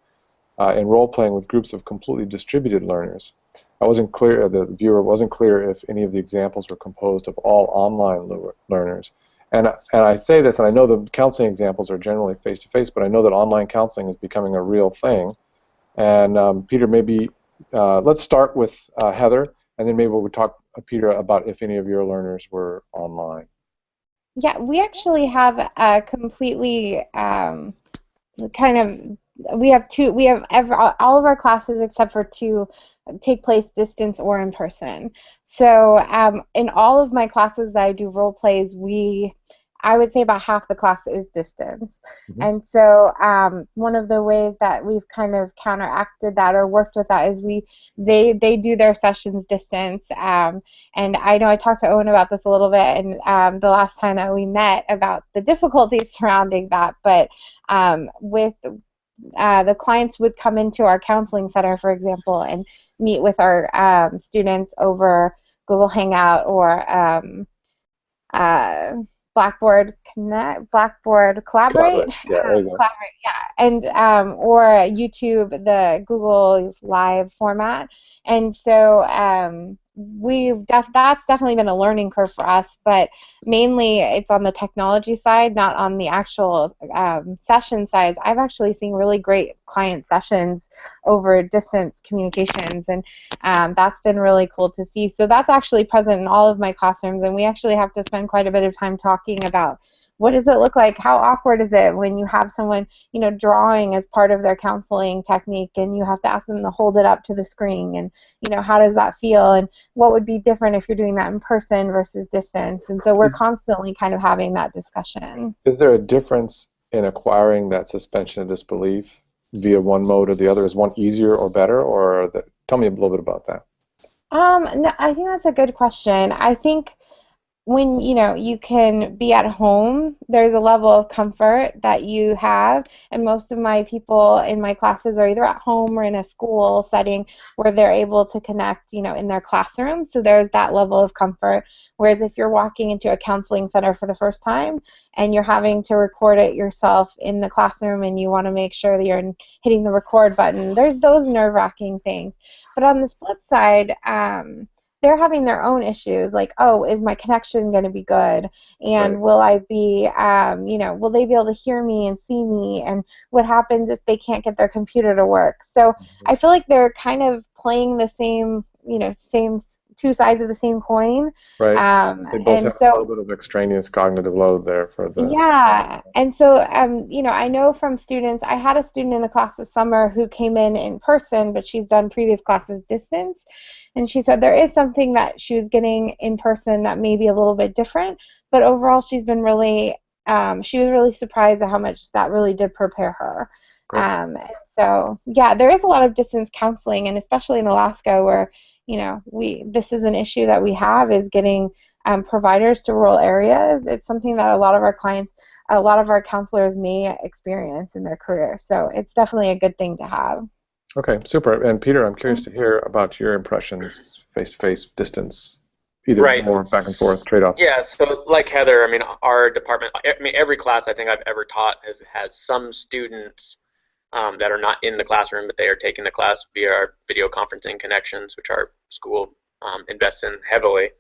in role-playing with groups of completely distributed learners? I wasn't clear, the viewer wasn't clear if any of the examples were composed of all online learners. And I say this, and I know the counseling examples are generally face-to-face, but I know that online counseling is becoming a real thing. And Peter, maybe let's start with Heather, and then maybe we'll talk, Peter, about if any of your learners were online. Yeah, we actually have a completely kind of all of our classes except for two take place distance or in person. So in all of my classes that I do role plays, I would say about half the class is distance. Mm-hmm. And so one of the ways that we've kind of counteracted that or worked with that is they do their sessions distance. And I know I talked to Owen about this a little bit, and the last time that we met about the difficulties surrounding that. But with the clients would come into our counseling center, for example, and meet with our students over Google Hangout or Blackboard Collaborate. Yeah, there you go. Collaborate, yeah, and or YouTube, the Google Live format, and so that's definitely been a learning curve for us, but mainly it's on the technology side, not on the actual session side. I've actually seen really great client sessions over distance communications, and that's been really cool to see. So that's actually present in all of my classrooms, and we actually have to spend quite a bit of time talking about what does it look like, how awkward is it when you have someone, drawing as part of their counseling technique, and you have to ask them to hold it up to the screen, and how does that feel, and what would be different if you're doing that in person versus distance. And so we're constantly kind of having that discussion. Is there a difference in acquiring that suspension of disbelief via one mode or the other? Is one easier or better, or tell me a little bit about that. No, I think that's a good question. I think when you can be at home, there's a level of comfort that you have, and most of my people in my classes are either at home or in a school setting where they're able to connect in their classroom, so there's that level of comfort. Whereas if you're walking into a counseling center for the first time and you're having to record it yourself in the classroom and you want to make sure that you're hitting the record button, there's those nerve-wracking things. But on the flip side, they're having their own issues, like, oh, is my connection going to be good? And will I be, will they be able to hear me and see me? And what happens if they can't get their computer to work? So I feel like they're kind of playing the same, same two sides of the same coin. Right. They both have a little bit of extraneous cognitive load there for the. Yeah, and so I know from students. I had a student in a class this summer who came in person, but she's done previous classes distance, and she said there is something that she was getting in person that may be a little bit different, but overall she's been really. She was really surprised at how much that really did prepare her. So yeah, there is a lot of distance counseling, and especially in Alaska, where this is an issue that we have, is getting providers to rural areas. It's something that a lot of our clients, a lot of our counselors may experience in their career. So it's definitely a good thing to have. Okay, super. And Peter, I'm curious to hear about your impressions, face-to-face, distance, either more back and forth trade-offs. Yeah, so like Heather, I mean, our department, every class I think I've ever taught has some students that are not in the classroom, but they are taking the class via our video conferencing connections, which our school invests in heavily.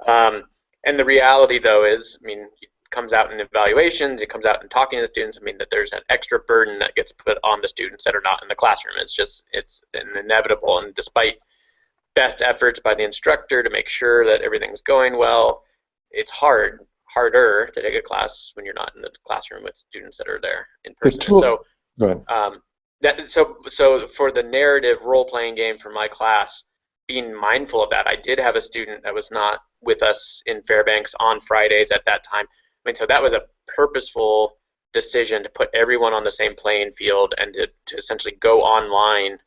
And the reality, though, is, I mean, it comes out in evaluations, it comes out in talking to the students, I mean, that there's an extra burden that gets put on the students that are not in the classroom. It's inevitable, and despite best efforts by the instructor to make sure that everything's going well, it's harder to take a class when you're not in the classroom with students that are there in person. Go ahead. So for the narrative role-playing game for my class, being mindful of that, I did have a student that was not with us in Fairbanks on Fridays at that time. I mean, so that was a purposeful decision to put everyone on the same playing field and to essentially go online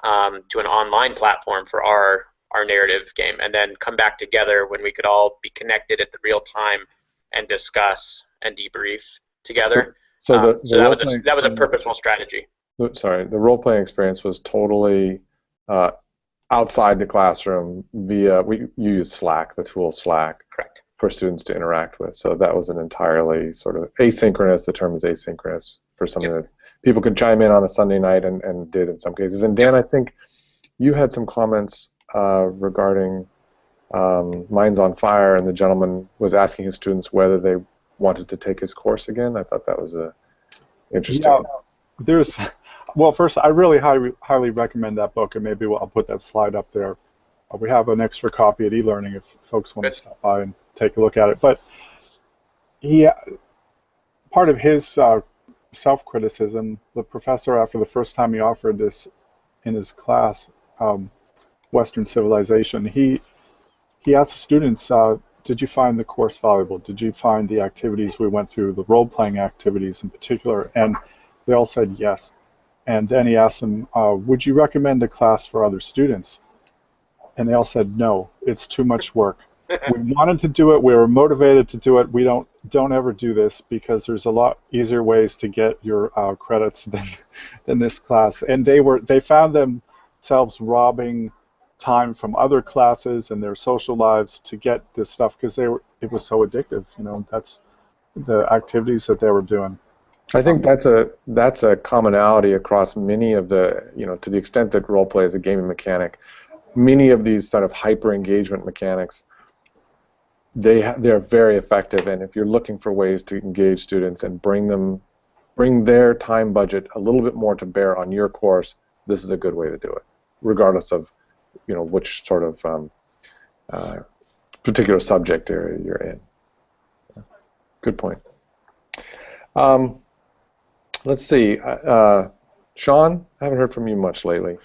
to an online platform for our narrative game, and then come back together when we could all be connected at the real time and discuss and debrief together. So that was a purposeful strategy. Sorry, the role-playing experience was totally outside the classroom via, you use Slack, the tool Slack. Correct. For students to interact with. So that was an entirely sort of asynchronous, the term is asynchronous, for something that people could chime in on a Sunday night and did in some cases. And Dan, I think you had some comments regarding Minds on Fire, and the gentleman was asking his students whether they wanted to take his course again. I thought that was interesting. Yeah, Well, first, I really highly recommend that book, and maybe I'll put that slide up there. We have an extra copy at eLearning if folks want to stop by and take a look at it. But he, part of his self-criticism, the professor, after the first time he offered this in his class, Western Civilization, he asked the students, did you find the course valuable? Did you find the activities we went through, the role-playing activities in particular? And they all said yes. And then he asked them, would you recommend the class for other students? And they all said, no, it's too much work. We wanted to do it, we were motivated to do it, we don't ever do this because there's a lot easier ways to get your credits than this class. And they found themselves robbing time from other classes and their social lives to get this stuff because it was so addictive. That's the activities that they were doing. I think that's a commonality across many of the, to the extent that role play is a gaming mechanic, many of these sort of hyper engagement mechanics, they're very effective. And if you're looking for ways to engage students and bring their time budget a little bit more to bear on your course, this is a good way to do it, regardless of which sort of particular subject area you're in. Good point. Let's see. Sean, I haven't heard from you much lately.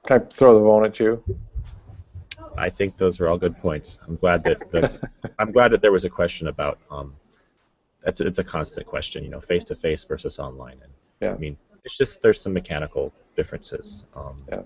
Can I throw the phone at you? I think those are all good points. I'm glad that there was a question about it's a constant question, face to face versus online, and yeah. I mean it's just there's some mechanical differences. Yeah.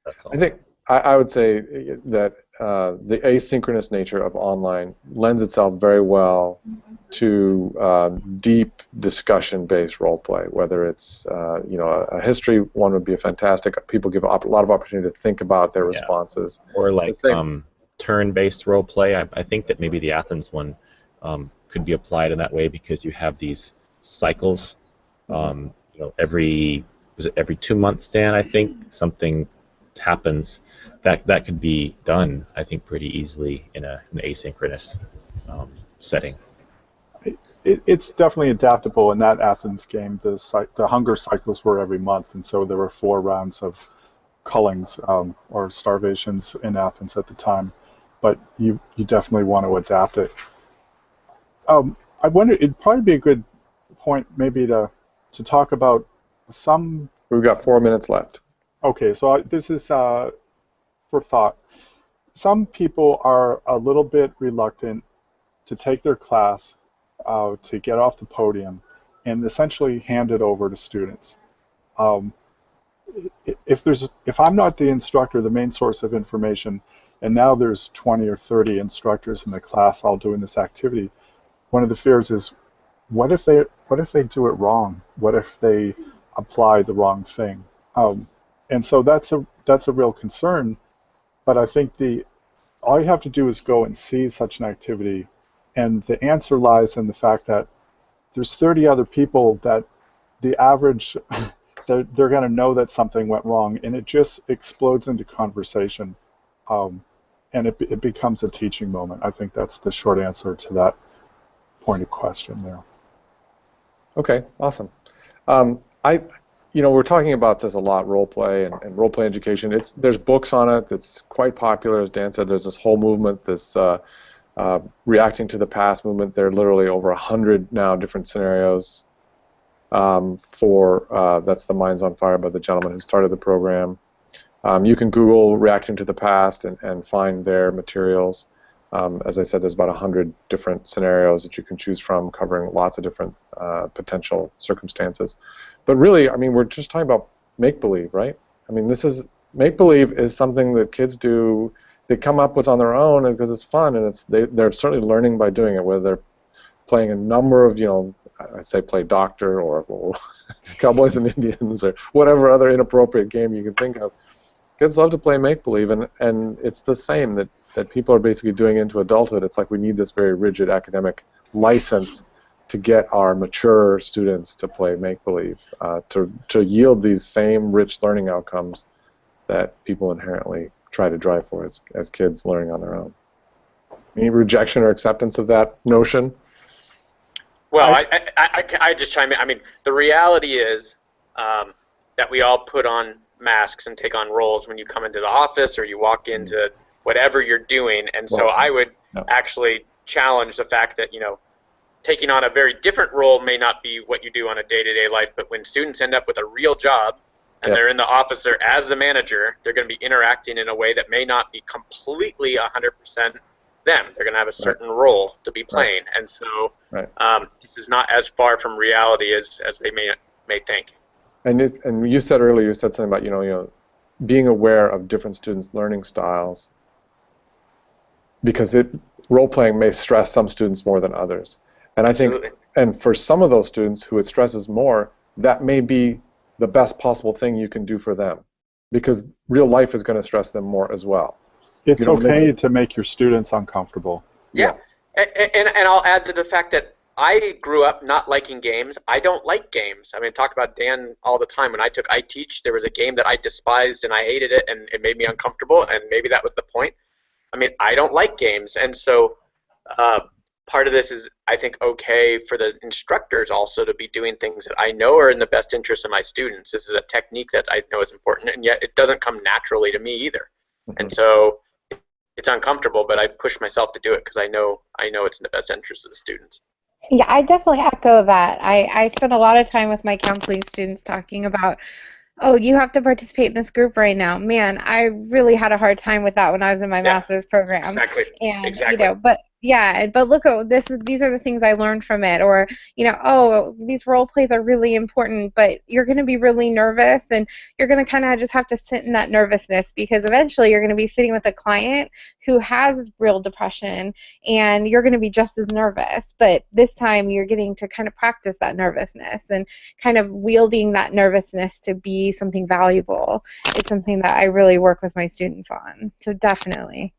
That's all. I think I would say that the asynchronous nature of online lends itself very well to deep discussion-based role play. Whether it's a history one would be a fantastic. People give a lot of opportunity to think about their responses. Or like turn-based role play. I think that maybe the Athens one could be applied in that way because you have these cycles. Every 2 months, Dan? I think something happens that could be done, I think, pretty easily in an asynchronous setting. It's definitely adaptable. In that Athens game, the hunger cycles were every month, and so there were 4 rounds of cullings or starvations in Athens at the time. But you definitely want to adapt it. I wonder, it'd probably be a good point maybe to talk about some... We've got 4 minutes left. Okay, so this is for thought. Some people are a little bit reluctant to take their class, to get off the podium, and essentially hand it over to students. If I'm not the instructor, the main source of information, and now there's 20 or 30 instructors in the class all doing this activity, one of the fears is, what if they do it wrong? What if they apply the wrong thing? And so that's a real concern, but I think all you have to do is go and see such an activity, and the answer lies in the fact that there's 30 other people that the average, they're going to know that something went wrong, and it just explodes into conversation, and it becomes a teaching moment. I think that's the short answer to that pointed question there. Okay, awesome. We're talking about this a lot, role play and role play education. There's books on it that's quite popular, as Dan said. There's this whole movement, this reacting to the past movement. There are literally over 100 now different scenarios that's the Minds on Fire by the gentleman who started the program. You can Google reacting to the past and find their materials. As I said, there's about 100 different scenarios that you can choose from, covering lots of different potential circumstances. But really, I mean, we're just talking about make-believe, right? I mean, make-believe is something that kids do, they come up with on their own because it's fun, and they're certainly learning by doing it, whether they're playing a number of, I'd say play Doctor or Cowboys and Indians or whatever other inappropriate game you can think of. Kids love to play make-believe, and it's the same that people are basically doing into adulthood. It's like we need this very rigid academic license to get our mature students to play make-believe, to yield these same rich learning outcomes that people inherently try to drive for as kids learning on their own. Any rejection or acceptance of that notion? Well, I just chime in. I mean, the reality is that we all put on masks and take on roles when you come into the office or you walk into whatever you're doing. And so I would actually challenge the fact that, you know, taking on a very different role may not be what you do on a day-to-day life, but when students end up with a real job and they're in the office or as the manager, they're going to be interacting in a way that may not be completely 100% them. They're going to have a certain role to be playing. And so this is not as far from reality as they may think. And you said earlier, you said something about, you know, being aware of different students' learning styles, because role-playing may stress some students more than others. And I think, and for some of those students who it stresses more, that may be the best possible thing you can do for them, because real life is going to stress them more as well. It's okay to make your students uncomfortable. Yeah. And I'll add to the fact that I grew up not liking games. I don't like games. I mean, I talk about Dan all the time. When I took iTeach, there was a game that I despised and I hated it and it made me uncomfortable, and maybe that was the point. I mean, I don't like games, and so part of this is, I think, okay for the instructors also to be doing things that I know are in the best interest of my students. This is a technique that I know is important, and yet it doesn't come naturally to me either. And so it's uncomfortable, but I push myself to do it because I know it's in the best interest of the students. Yeah, I definitely echo that. I spend a lot of time with my counseling students talking about, oh, you have to participate in this group right now. Man, I really had a hard time with that when I was in my master's program. Exactly. And you know, but look at this. These are the things I learned from it. Or, you know, oh, these role plays are really important, but you're going to be really nervous, and you're going to kind of just have to sit in that nervousness, because eventually you're going to be sitting with a client who has real depression, and you're going to be just as nervous. But this time you're getting to kind of practice that nervousness, and kind of wielding that nervousness to be something valuable is something that I really work with my students on. So definitely.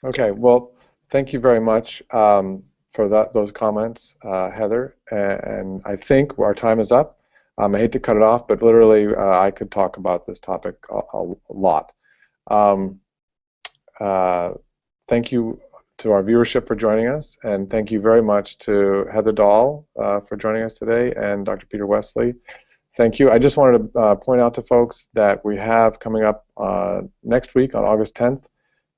Okay, well, thank you very much for those comments, Heather. And I think our time is up. I hate to cut it off, but literally I could talk about this topic a lot. Thank you to our viewership for joining us, and thank you very much to Heather Dahl for joining us today, and Dr. Peter Westley. Thank you. I just wanted to point out to folks that we have coming up next week on August 10th,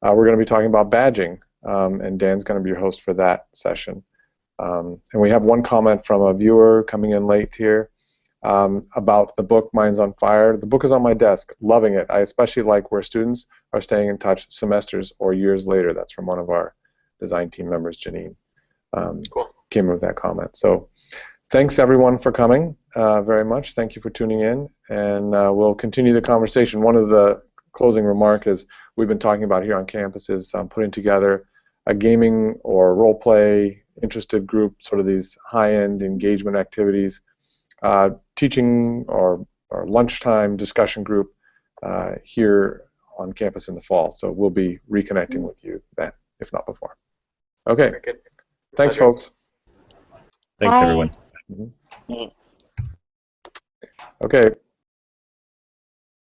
we're going to be talking about badging. And Dan's going to be your host for that session. And we have one comment from a viewer coming in late here about the book Minds on Fire. The book is on my desk, loving it. I especially like where students are staying in touch semesters or years later. That's from one of our design team members, Janine. Cool. Came with that comment. So thanks everyone for coming very much. Thank you for tuning in, and we'll continue the conversation. One of the closing remark is we've been talking about here on campus is putting together a gaming or role play interested group, sort of these high-end engagement activities, teaching or lunchtime discussion group here on campus in the fall. So we'll be reconnecting with you then, if not before. Okay. Very good. Thanks, Pleasure. folks. Thanks, everyone. Okay.